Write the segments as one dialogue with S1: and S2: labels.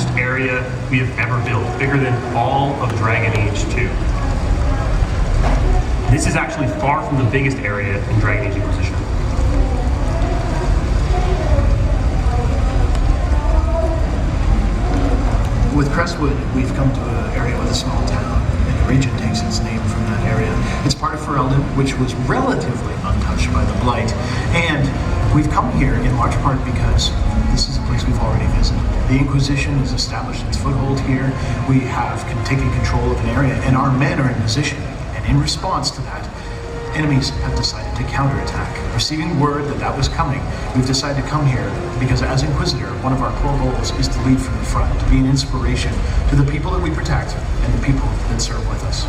S1: largest area we have ever built, bigger than all of Dragon Age 2. This is actually far from the biggest area in Dragon Age Inquisition.
S2: With Crestwood, we've come to an area with a small town, and the region takes its name from that area. It's part of Ferelden, which was relatively untouched by the Blight, and we've come here in large part because this is a place we've already visited. The Inquisition has established its foothold here. We have taken control of an area, and our men are in position. And in response to that, enemies have decided to counterattack. Receiving word that that was coming, we've decided to come here because as Inquisitor, one of our core goals is to lead from the front, to be an inspiration to the people that we protect and the people that serve with us.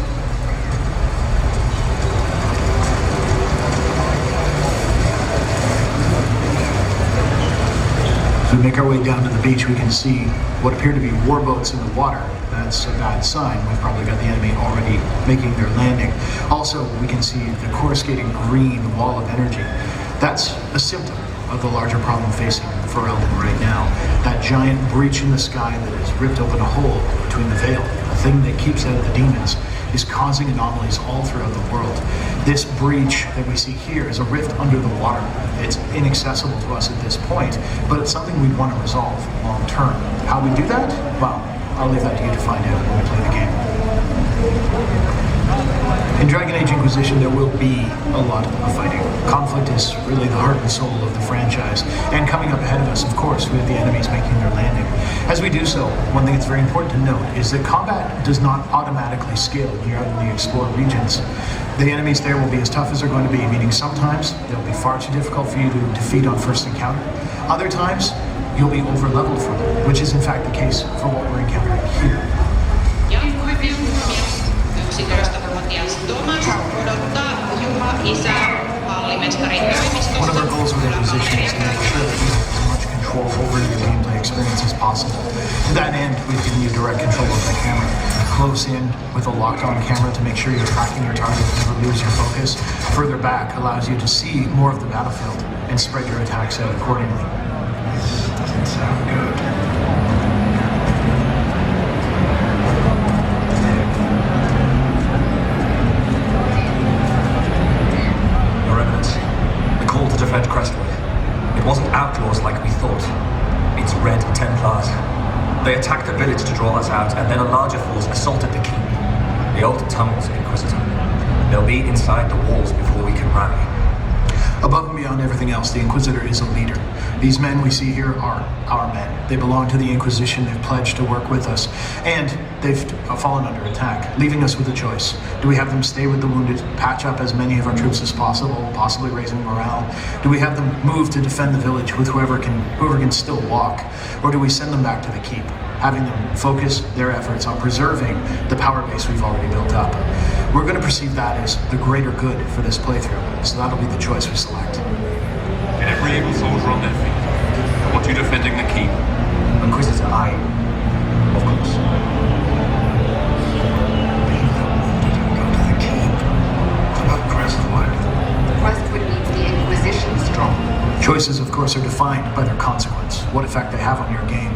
S2: As we make our way down to the beach, we can see what appear to be warboats in the water. That's a bad sign. We've probably got the enemy already making their landing. Also, we can see the coruscating green wall of energy. That's a symptom of the larger problem facing Ferelden right now. That giant breach in the sky that has ripped open a hole between the veil, the thing that keeps out the demons, is causing anomalies all throughout the world. This breach that we see here is a rift under the water. It's inaccessible to us at this point, but it's something we'd want to resolve long term. How we do that? Well, I'll leave that to you to find out when we play the game. In Dragon Age Inquisition, there will be a lot of fighting. Conflict is really the heart and soul of the franchise. And coming up ahead of us, of course, we have the enemies making their landing. As we do so, one thing that's very important to note is that combat does not automatically scale when you're out in the explored regions. The enemies there will be as tough as they're going to be, meaning sometimes they'll be far too difficult for you to defeat on first encounter. Other times, you'll be over-leveled for them, which is in fact the case for what we're encountering here. One of our goals with Inquisition is to make sure that you have as much control over your gameplay experience as possible. To that end, we've given you direct control of the camera. Close in with a locked-on camera to make sure you're tracking your target and never lose your focus. Further back allows you to see more of the battlefield and spread your attacks out accordingly. Doesn't sound good.
S3: To defend Crestwood. It wasn't outlaws like we thought. It's Red Templars. They attacked the village to draw us out, and then a larger force assaulted the keep. The old tunnels, Inquisitor. They'll be inside the walls before we can rally.
S2: Above and beyond everything else, the Inquisitor is a leader. These men we see here are our men. They belong to the Inquisition, they've pledged to work with us, and they've fallen under attack, leaving us with a choice. Do we have them stay with the wounded, patch up as many of our troops as possible, possibly raising morale? Do we have them move to defend the village with whoever can still walk? Or do we send them back to the keep, having them focus their efforts on preserving the power base we've already built up? We're going to perceive that as the greater good for this playthrough, so that'll be the choice we select.
S4: Get every able soldier on their feet. I want you defending the keep.
S3: Inquisitor, of course.
S5: Go to the keep. What about Crestwood?
S6: Crestwood needs the Inquisition strong.
S2: Choices, of course, are defined by their consequence, what effect they have on your game.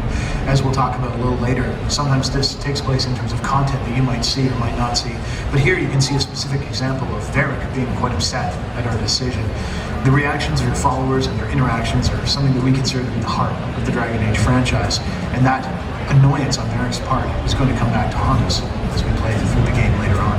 S2: As we'll talk about a little later, sometimes this takes place in terms of content that you might see or might not see. But here you can see a specific example of Varric being quite upset at our decision. The reactions of your followers and their interactions are something that we consider to be the heart of the Dragon Age franchise. And that annoyance on Varric's part is going to come back to haunt us as we play through the game later on.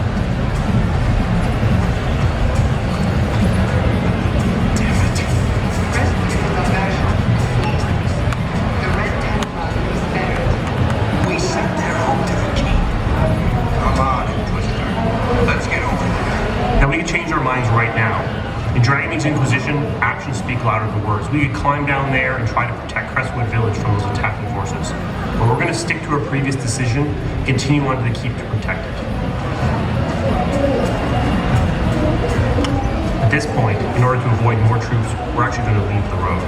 S1: Right now. In Dragon Age Inquisition, actions speak louder than words. We could climb down there and try to protect Crestwood Village from those attacking forces. But we're going to stick to our previous decision, continue on to the keep to protect it. At this point, in order to avoid more troops, we're actually going to leave the road.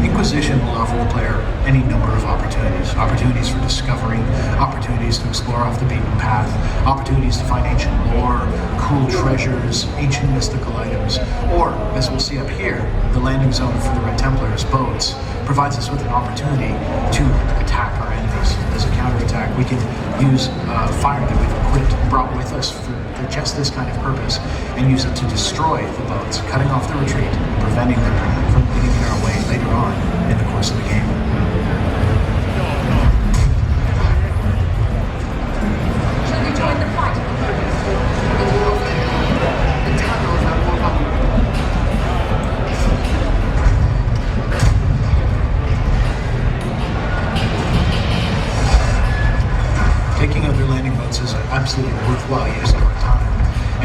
S2: Inquisition will offer the player any number of opportunities. Opportunities for discovery, opportunities to explore off the beaten path, opportunities to find ancient lore, cool treasures, ancient mystical items, or, as we'll see up here, the landing zone for the Red Templars' boats provides us with an opportunity to attack our enemies. As a counterattack, we can use fire that we've brought with us for just this kind of purpose, and use it to destroy the boats, cutting off the retreat and preventing them from getting in our way later on in the course of the game.
S6: Shall we join the fight? The tunnels are more vulnerable.
S2: Taking other landing boats is an absolutely worthwhile use of our time.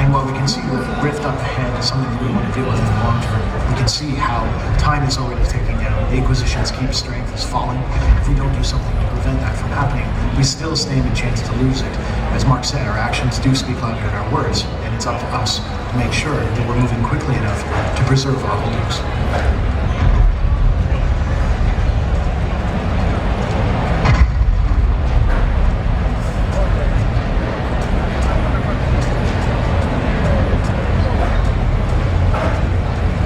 S2: And while we can see the rift up ahead is something that we want to deal with in the long term, we can see how time is already ticking down. The Inquisition's keep strength is falling. If we don't do something to prevent that from happening, we still stand a chance to lose it. As Mark said, our actions do speak louder than our words, and it's up to us to make sure that we're moving quickly enough to preserve our holdings.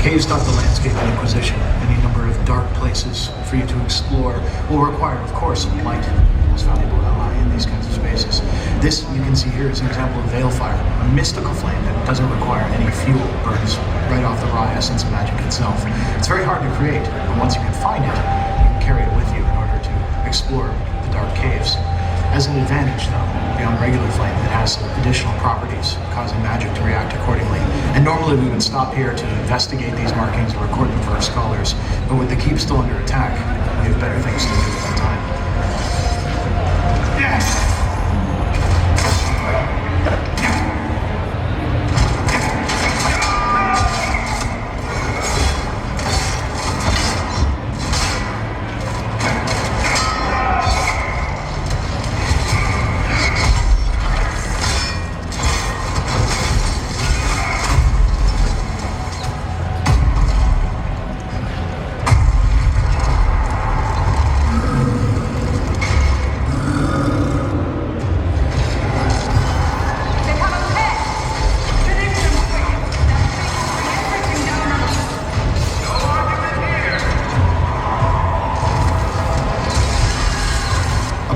S2: Caves dot the landscape of Inquisition. Any number of dark places for you to explore will require, of course, light, the most valuable ally in these kinds of spaces. This, you can see here, is an example of Veilfire, a mystical flame that doesn't require any fuel, burns right off the raw essence of magic itself. It's very hard to create, but once you can find it, you can carry it with you in order to explore the dark caves. As an advantage, though, beyond regular flame, it has additional properties, causing magic to react accordingly. And normally we would stop here to investigate these markings and record them for our scholars, but with the keep still under attack, we have better things to do at that time.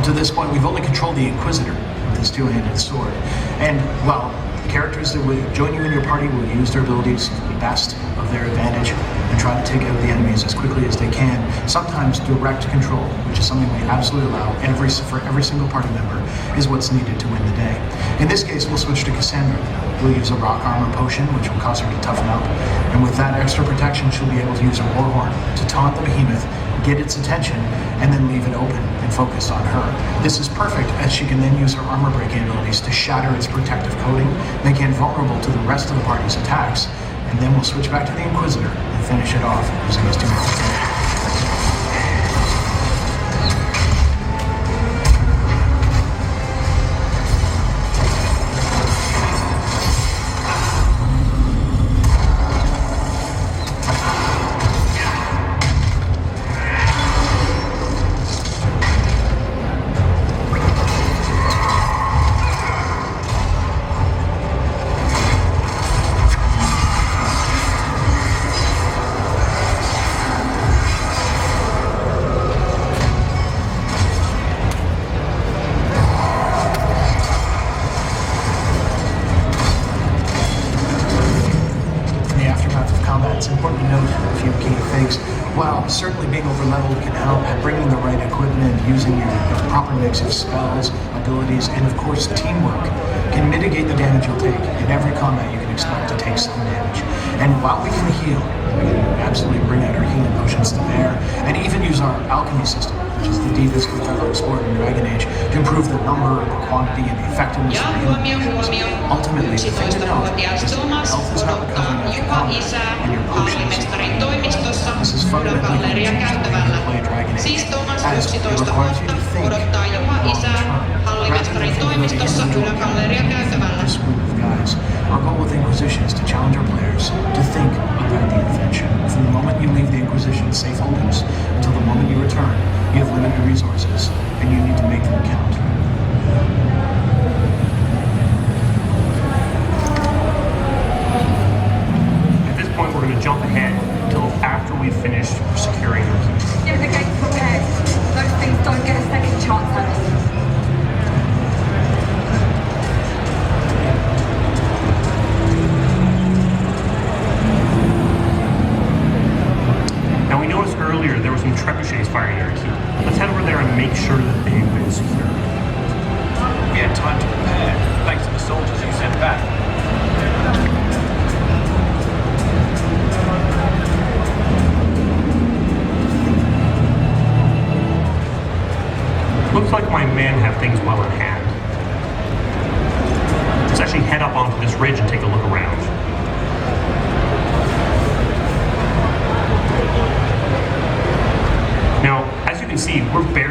S2: To this point, we've only controlled the Inquisitor with his two-handed sword. And while characters that would join you in your party will use their abilities to the best of their advantage and try to take out the enemies as quickly as they can, sometimes direct control, which is something we absolutely allow for every single party member, is what's needed to win the day. In this case, we'll switch to Cassandra. We'll use a rock armor potion, which will cause her to toughen up. And with that extra protection, she'll be able to use her warhorn to taunt the behemoth, get its attention, and then leave it open and focus on her. This is perfect, as she can then use her armor breaking abilities to shatter its protective coating, making it vulnerable to the rest of the party's attacks. And then we'll switch back to the Inquisitor and finish it off using his two-handed. It's important to note a few key things. While certainly being overleveled can help at bringing the right equipment, using your proper mix of spells, abilities, and of course teamwork can mitigate the damage you'll take. In every combat you can expect to take some damage. And while we can heal, we can absolutely bring out our healing potions to bear, and even use our alchemy system, which is the deepest we've ever explored in Dragon Age, to improve the number, the quantity, and the effectiveness of our healing potions. Ultimately, the thing to note is that your health is not recovering after combat, and your potions are recovering. This is fundamentally going to change the way you play Dragon Age, as it requires you to think long-term, rather than thinking of the individual character, this group of guys. Our goal with Inquisition is to challenge our players to think about the invention. From the moment you leave the Inquisition's safe holdings until the moment you return, you have limited resources, and you need to make them count.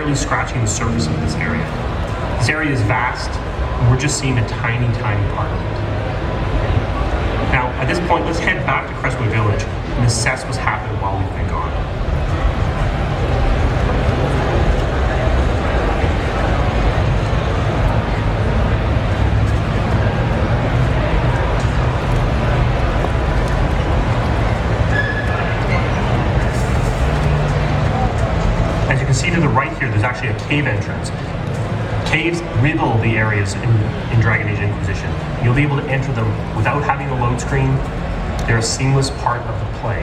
S1: barely scratching the surface of this area. This area is vast, and we're just seeing a tiny, tiny part of it. Now, at this point, let's head back to Crestwood Village and assess what's happened while we've been gone. As you can see to the right here, there's actually a cave entrance. Caves riddle the areas in Dragon Age Inquisition. You'll be able to enter them without having a load screen. They're a seamless part of the play.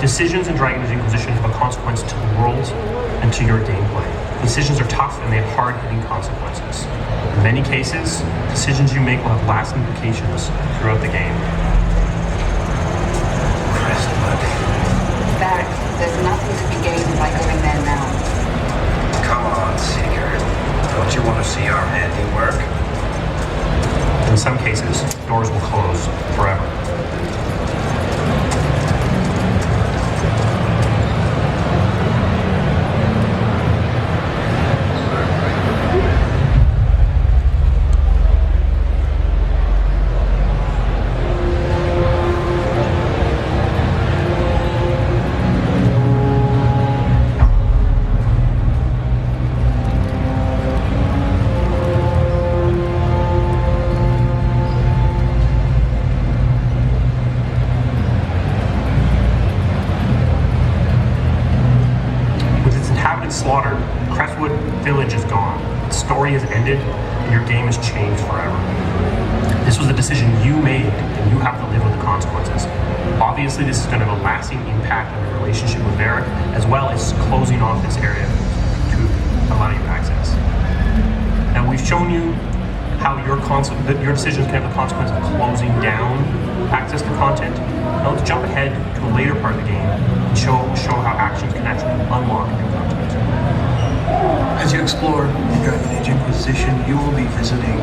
S1: Decisions in Dragon Age Inquisition have a consequence to the world and to your gameplay. Decisions are tough and they have hard-hitting consequences. In many cases, decisions you make will have lasting implications throughout the game.
S3: Crestwood.
S6: Back, there's nothing to be gained by going there now.
S5: Come on, Seeker. Don't you want to see our handiwork?
S1: In some cases, doors will close forever. Slaughtered, Crestwood Village is gone. Its story has ended, and your game has changed forever. This was a decision you made, and you have to live with the consequences. Obviously, this is going to have a lasting impact on your relationship with Ware, as well as closing off this area to allow you access. Now, we've shown you how your decisions can have the consequence of closing down access to content. Now let's jump ahead to a later part of the game and show how actions can actually unlock new content.
S2: As you explore in Dragon Age Inquisition, you will be visiting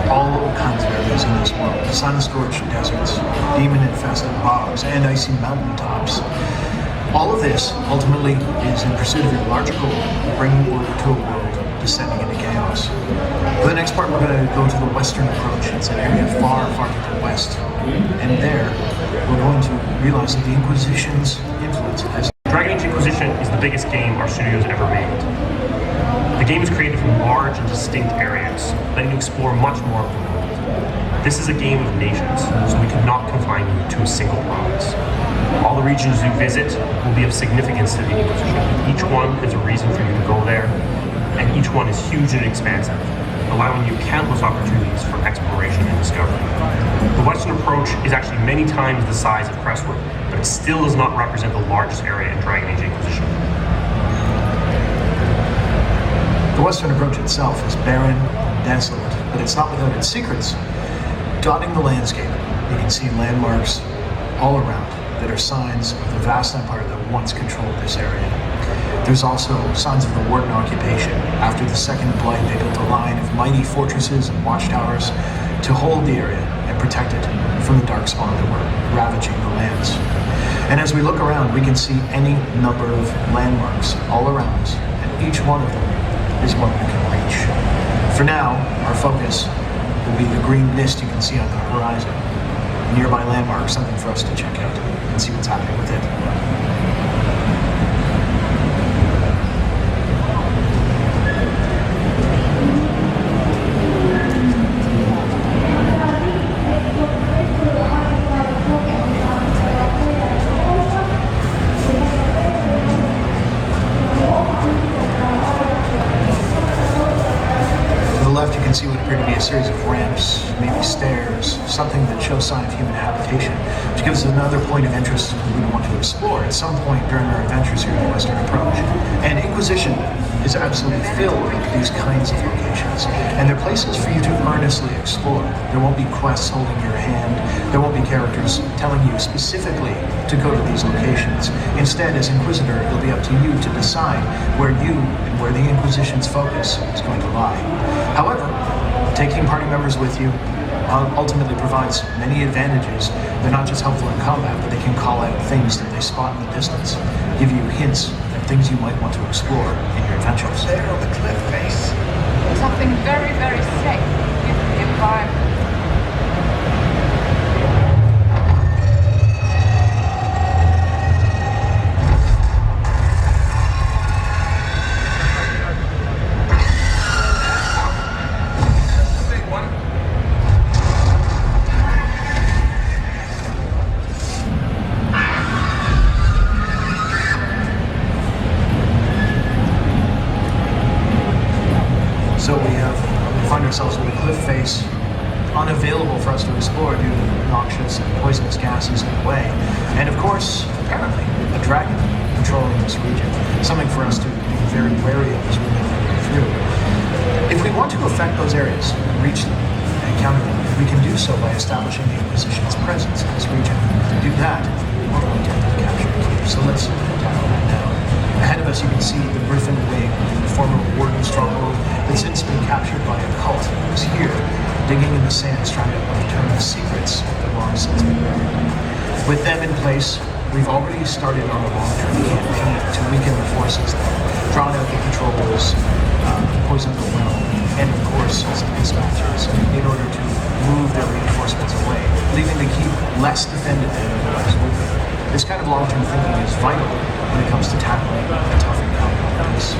S2: all kinds of areas in this world. Sun-scorched deserts, demon-infested bogs, and icy mountaintops. All of this ultimately is in pursuit of your larger goal, bringing order to a world descending into chaos. For the next part, we're going to go to the western approach. It's an area far, far to the west. And there, we're going to realize that the Inquisition's influence has...
S1: Dragon Age Inquisition is the biggest game our studio has ever made. The game is created from large and distinct areas, letting you explore much more of the world. This is a game of nations, so we could not confine you to a single province. All the regions you visit will be of significance to the Inquisition. Each one has a reason for you to go there, and each one is huge and expansive, allowing you countless opportunities for exploration and discovery. The western approach is actually many times the size of Crestwood, but it still does not represent the largest area in Dragon Age Inquisition.
S2: The western approach itself is barren, desolate, but it's not without its secrets. Dotting the landscape, you can see landmarks all around that are signs of the vast empire that once controlled this area. There's also signs of the Warden occupation. After the Second Blight, they built a line of mighty fortresses and watchtowers to hold the area and protect it from the darkspawn that were ravaging the lands. And as we look around, we can see any number of landmarks all around us, and each one of them is one we can reach. For now, our focus will be the green mist you can see on the horizon. A nearby landmark, something for us to check out and see what's happening with it. You can see what appear to be a series of ramps, maybe stairs, something that shows sign of human habitation, which gives us another point of interest we want to explore at some point during our adventures here in the Western Approach. And Inquisition is absolutely filled with these kinds of locations, and they're places for you to earnestly explore. There won't be quests holding your hand, there won't be characters telling you specifically to go to these locations. Instead, as Inquisitor, it'll be up to you to decide where you and where the Inquisition's focus is going to lie. However, taking party members with you ultimately provides many advantages. They're not just helpful in combat, but they can call out things that they spot in the distance, give you hints and things you might want to explore in your adventures.
S5: There on the cliff face.
S6: Something very, very safe given the environment.
S2: So we find ourselves with a cliff face unavailable for us to explore due to noxious and poisonous gases in the way. And of course, apparently, a dragon controlling this region. Something for us to be very wary of as we make our way through. If we want to affect those areas, reach them, and counter them, we can do so by establishing the Inquisition's presence in this region. To do that, we're going to have to capture the keep. So let's tackle that now. Ahead of us, you can see the Griffin Wing, the former warden stronghold that's since been captured by a cult who's here, digging in the sands, trying to uncover the secrets that long since been buried. With them in place, we've already started on a long-term campaign to weaken the forces there, drawn out the controls, poison the well, and of course some dispatchers in order to move their reinforcements away, leaving the keep less defended than it otherwise would be. This kind of long-term thinking is vital when it comes to tackling a tough encounter like this.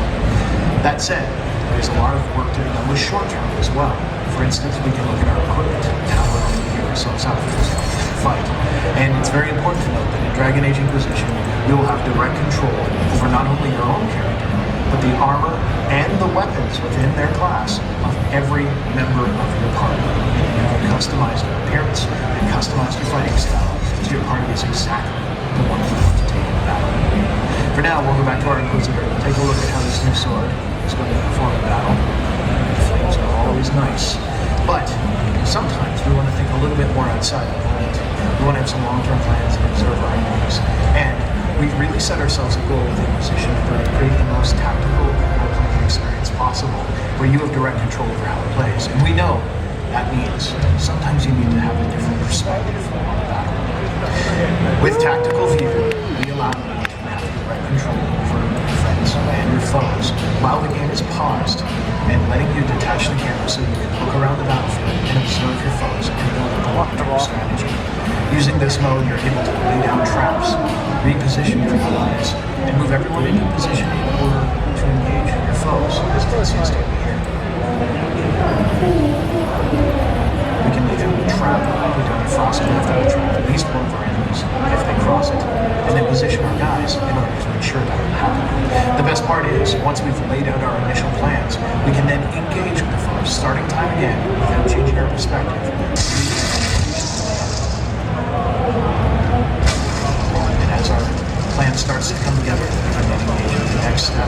S2: That said, there's a lot of work to be done with short-term as well. For instance, we can look at our equipment and how we're going to gear ourselves up for this fight. And it's very important to note that in Dragon Age Inquisition, you will have direct control over not only your own character, but the armor and the weapons within their class of every member of your party. You can customize your appearance and customize your fighting style so your party is exactly the one you want to take in battle. For now, we'll go back to our Inquisitor, take a look at how this new sword is going to perform in battle. The flames are always nice, but sometimes we want to think a little bit more outside the moment. We want to have some long-term plans and observe our enemies. And we've really set ourselves a goal with Inquisition to create the most tactical role-playing experience possible, where you have direct control over how it plays. And we know that means sometimes you need to have a different perspective on the battle. With tactical view, we allow you to have direct control over your friends and your foes while the game is paused, and letting you detach the camera so you can look around the battlefield and observe your foes and build a long-term strategy. Using this mode, you're able to lay down traps, reposition your allies, and move everyone into position in order to engage your foes, as you can see us doing here. We can lay down a trap, put down a frostcraft that will trap at least one of our enemies if they cross it, and then position our guys in order to ensure that will happen. The best part is, once we've laid out our initial plans, we can then engage with the foes, starting time again without changing our perspective. And as our plan starts to come together, we can then engage with the next step.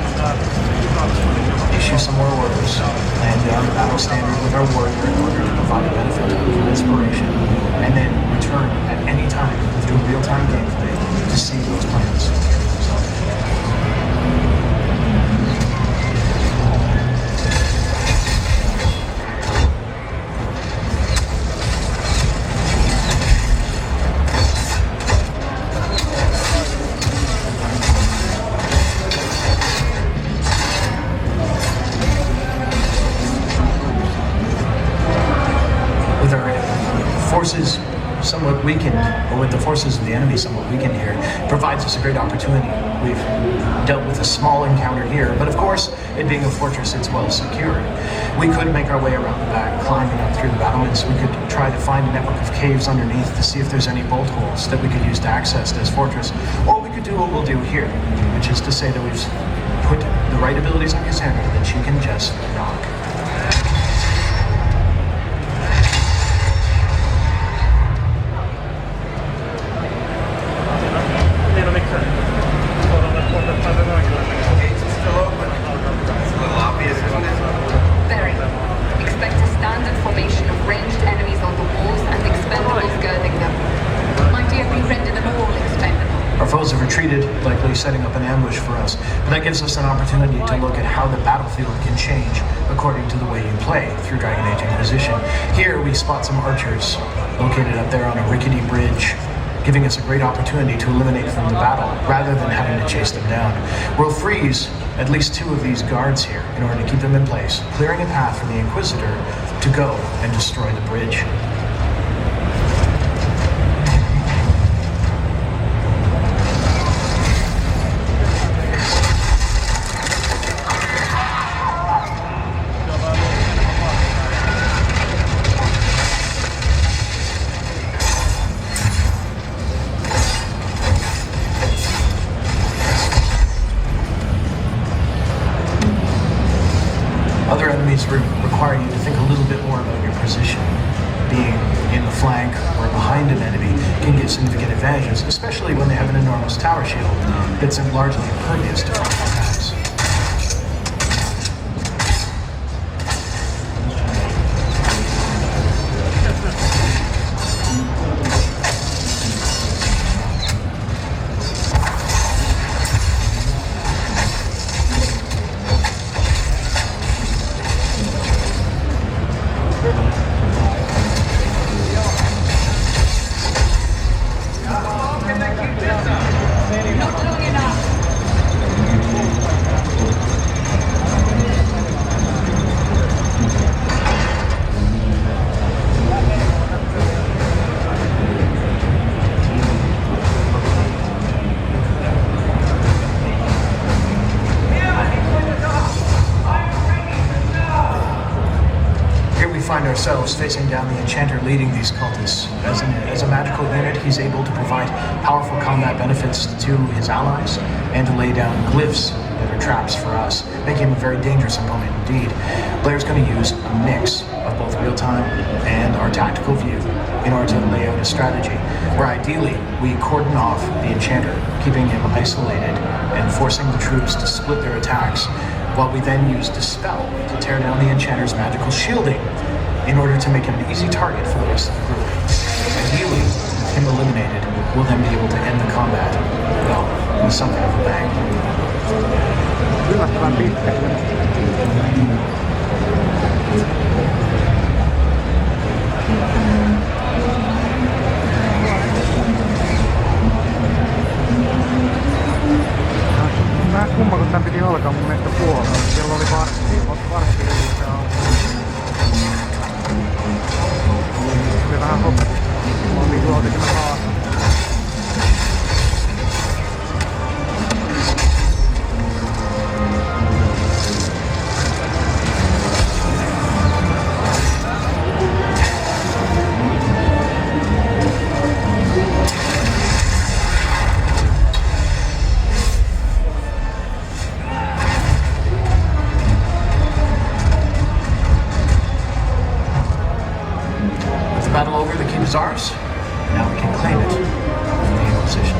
S2: Issue some more orders, land down the battle standard with our warrior in order to provide a benefit for inspiration, and then return at any time through real-time gameplay to see those plans. Forces somewhat weakened, or with the forces of the enemy somewhat weakened here, provides us a great opportunity. We've dealt with a small encounter here, but of course, it being a fortress, it's well secured. We could make our way around the back, climbing up through the battlements. We could try to find a network of caves underneath to see if there's any bolt holes that we could use to access this fortress, or we could do what we'll do here, which is to say that we've put the right abilities on Cassandra that she can just knock. Likely setting up an ambush for us. But that gives us an opportunity to look at how the battlefield can change according to the way you play through Dragon Age Inquisition. Here we spot some archers located up there on a rickety bridge, giving us a great opportunity to eliminate from the battle rather than having to chase them down. We'll freeze at least 2 of these guards here in order to keep them in place, clearing a path for the Inquisitor to go and destroy the bridge. Other enemies require you to think a little bit more about your position. Being in the flank or behind an enemy can give significant advantages, especially when they have an enormous tower shield that's largely impervious to frontal attacks. Find ourselves facing down the enchanter leading these cultists. As a magical unit, he's able to provide powerful combat benefits to his allies and to lay down glyphs that are traps for us, making him a very dangerous opponent indeed. Blair's going to use a mix of both real-time and our tactical view in order to lay out a strategy where ideally we cordon off the enchanter, keeping him isolated and forcing the troops to split their attacks, while we then use Dispel to tear down the enchanter's magical shielding in order to make him an easy target for the rest of the group. Ideally, him eliminated, we'll then be able to end the combat, well, with something of a bang.
S7: Yllättävän pitkä. Vähän kumma, kun tän piti alkaa mun mielestä puolella. Siellä oli vartti liikaa. Oli vähän hopetista. Mä olin tuolta kyllä haastaa.
S2: Battle over, the keep is ours. Now we can claim it from the Inquisition.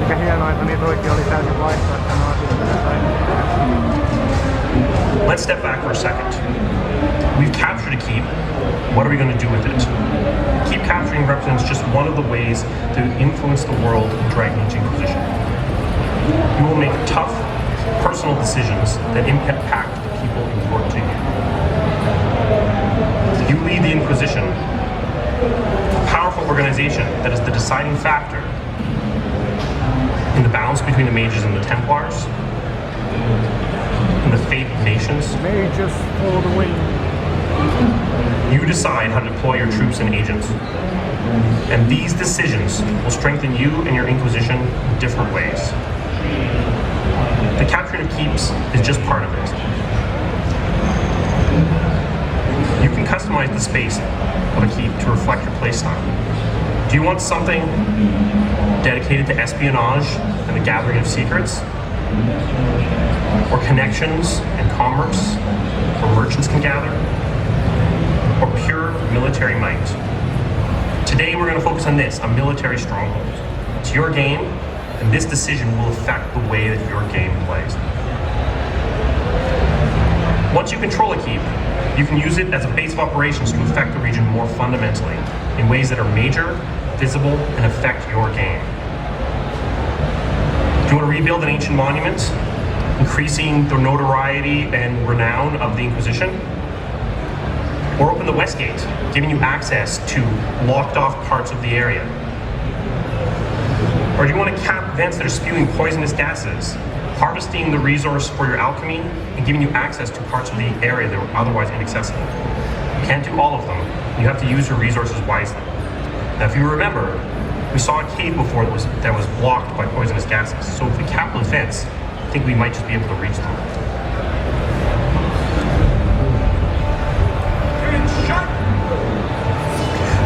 S7: Mikä hienoa, että niitä oikein oli täysin vaihtoehtoinen asia.
S1: Let's step back for a second. We've captured a keep. What are we going to do with it? Keep capturing represents just one of the ways to influence the world in Dragon Age Inquisition. You will make tough, personal decisions that impact the people important to you. You lead the Inquisition, a powerful organization that is the deciding factor in the balance between the mages and the Templars, in the fate of nations.
S7: Mages for the win.
S1: You decide how to deploy your troops and agents. And these decisions will strengthen you and your Inquisition in different ways. The capturing of keeps is just part of it. You can customize the space of a keep to reflect your playstyle. Do you want something dedicated to espionage and the gathering of secrets? Or connections and commerce, where merchants can gather? Or pure military might? Today we're going to focus on this, a military stronghold. It's your game, and this decision will affect the way that your game plays. Once you control a keep, you can use it as a base of operations to affect the region more fundamentally, in ways that are major, visible and affect your game. Do you want to rebuild an ancient monument, increasing the notoriety and renown of the Inquisition? Or open the West Gate, giving you access to locked off parts of the area? Or do you want to cap vents that are spewing poisonous gases, harvesting the resource for your alchemy, and giving you access to parts of the area that were otherwise inaccessible? You can't do all of them. You have to use your resources wisely. Now, if you remember, we saw a cave before that was blocked by poisonous gases. So if we cap those vents, I think we might just be able to reach them.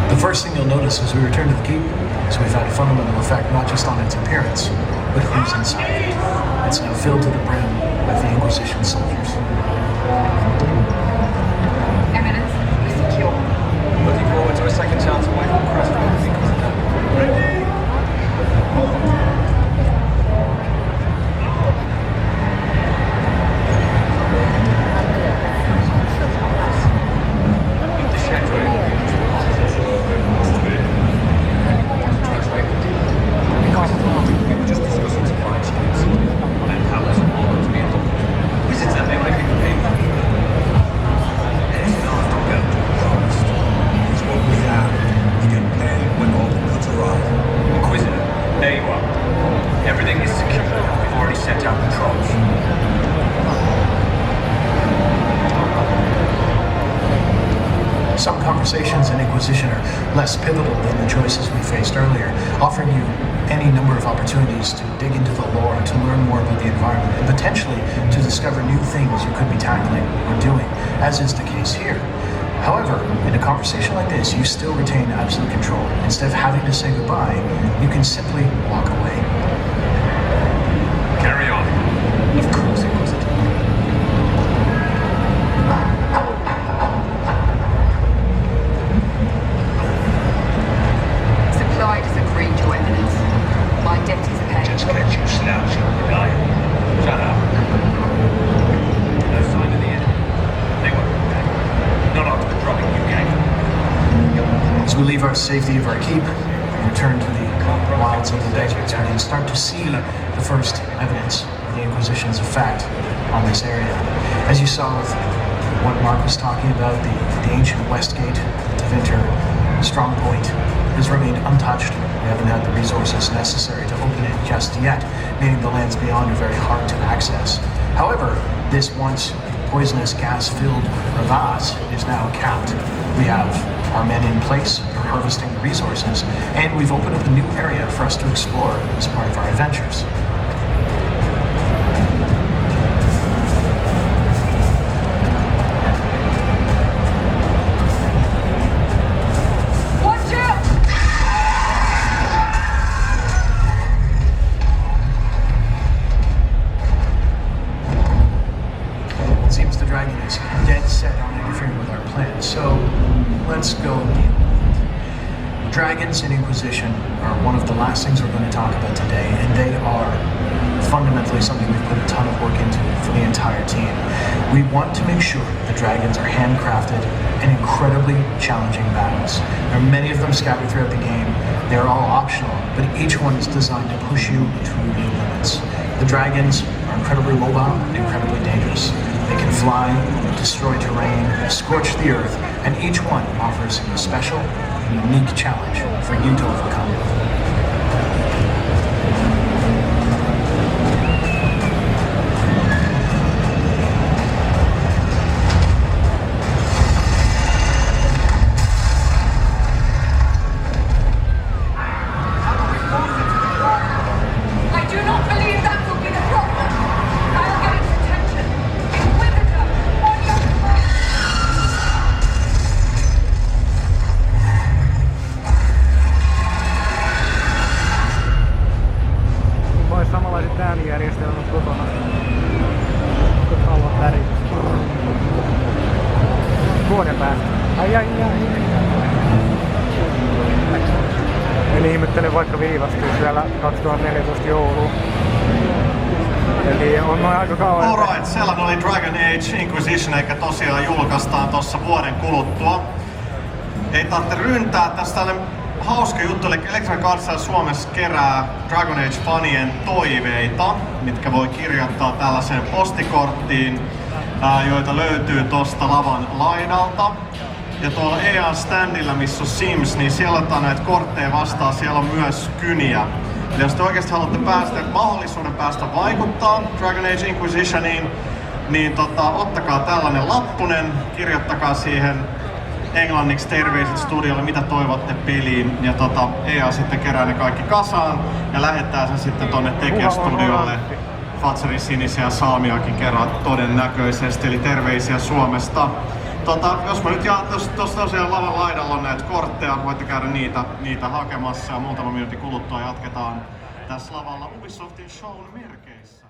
S2: The first thing you'll notice as we return to the keep is we've had a fundamental effect not just on its appearance, but who's inside it. It's now filled to the brim with the Inquisition soldiers.
S6: Eminence, we're secure.
S3: Looking forward to a second chance away from Crestwood.
S2: Some conversations in Inquisition are less pivotal than the choices we faced earlier, offering you any number of opportunities to dig into the lore, to learn more about the environment, and potentially to discover new things you could be tackling or doing, as is the case here. However, in a conversation like this, you still retain absolute control. Instead of having to say goodbye, you can simply walk away.
S4: Carry on.
S3: Of course, Inquisitor.
S6: Supplied as agreed, Your Eminence. My debt is paid.
S5: Just get you slouch over guy. Shut up. No sign of the enemy. They won't be back. Not after the drubbing you gave them.
S2: As we leave our safety of our keep and return to the wilds of the deserts, we can start to see the first evidence of the Inquisition's effect on this area. As you saw with what Mark was talking about, the ancient West Gate, the Winter strong point, has remained untouched. We haven't had the resources necessary to open it just yet, meaning the lands beyond are very hard to access. However, this once poisonous gas-filled crevasse is now capped. We have our men in place for harvesting the resources, and we've opened up a new area for us to explore as part of our adventures. Dragons in Inquisition are one of the last things we're going to talk about today, and they are fundamentally something we've put a ton of work into for the entire team. We want to make sure the dragons are handcrafted and incredibly challenging battles. There are many of them scattered throughout the game. They're all optional, but each one is designed to push you to your limits. The dragons are incredibly mobile and incredibly dangerous. They can fly, destroy terrain, scorch the earth, and each one offers a special, unique challenge for you to overcome.
S6: I do not believe that will be the problem. I'll get its attention. Inquisitor, on your mark.
S7: Voi samanlaiset äänijärjestelmät kotona, kun haluat väritystä. Vuoden päästä. Ai. Eli ihmettelen vaikka viivästyy siellä 2014 jouluun. Eli on noin aika kauan.
S8: Alright, sellainen oli Dragon Age Inquisition, eikä tosiaan julkaistaan tossa vuoden kuluttua. Ei tarvitse ryntää, tästä hauska juttu, eli Electronic Arts Suomessa kerää Dragon Age-fanien toiveita, mitkä voi kirjoittaa tällaiseen postikorttiin, joita löytyy tosta lavan laidalta. Ja tuolla EA-standilla, missä on Sims, niin siellä otetaan näitä kortteja vastaan, siellä on myös kyniä. Eli jos te oikeasti haluatte mahdollisuuden päästä vaikuttaa Dragon Age Inquisitioniin, niin ottakaa tällainen lappunen, kirjoittakaa siihen englanniksi terveiset studiolle, mitä toivotte peliin, ja EA sitten kerää ne kaikki kasaan ja lähettää sen sitten tonne tekijästudiolle. Fatserin sinisiä salmiakin kerran todennäköisesti, eli terveisiä Suomesta. Jos mä nyt jaan, tuossa tosiaan lavan laidalla on näitä kortteja, voitte käydä niitä hakemassa ja muutama minuutin kuluttua jatketaan tässä lavalla Ubisoftin shown merkeissä.